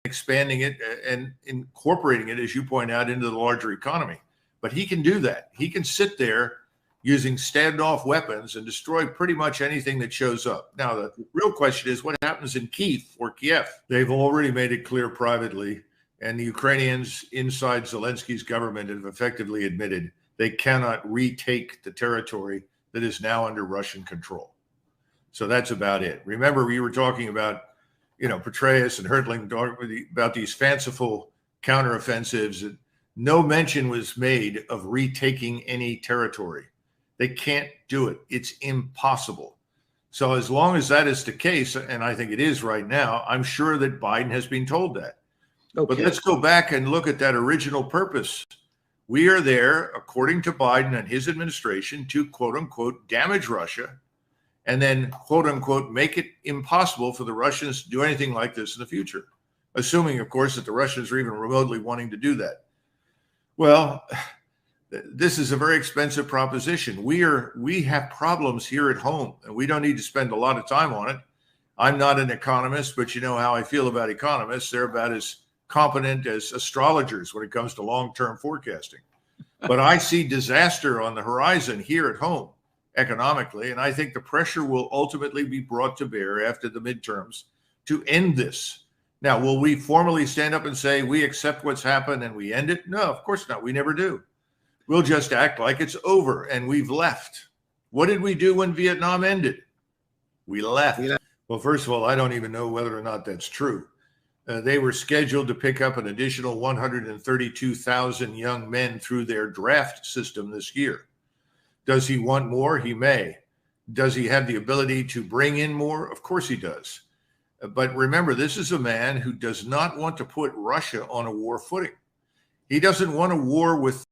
expanding it and incorporating it, as you point out, into the larger economy. But he can do that. He can sit there using standoff weapons and destroy pretty much anything that shows up. Now, the real question is what happens in Kiev or Kiev? They've already made it clear privately, and the Ukrainians inside Zelensky's government have effectively admitted they cannot retake the territory that is now under Russian control. So that's about it. Remember, we were talking about, Petraeus and Hertling about these fanciful counteroffensives. No mention was made of retaking any territory. They can't do it. It's impossible. So as long as that is the case, and I think it is right now, I'm sure that Biden has been told that. Okay. But let's go back and look at that original purpose. We are there, according to Biden and his administration, to quote unquote damage Russia and then quote unquote make it impossible for the Russians to do anything like this in the future, assuming, of course, that the Russians are even remotely wanting to do that. Well, this is a very expensive proposition. We have problems here at home, and we don't need to spend a lot of time on it. I'm not an economist, but you know how I feel about economists. They're about as competent as astrologers when it comes to long-term forecasting. But I see disaster on the horizon here at home economically, and I think the pressure will ultimately be brought to bear after the midterms to end this. Now, will we formally stand up and say we accept what's happened and we end it? No, of course not. We never do. We'll just act like it's over and we've left. What did we do when Vietnam ended? We left. Well, first of all, I don't even know whether or not that's true. They were scheduled to pick up an additional 132,000 young men through their draft system this year. Does he want more? He may. Does he have the ability to bring in more? Of course he does. But remember, this is a man who does not want to put Russia on a war footing. He doesn't want a war with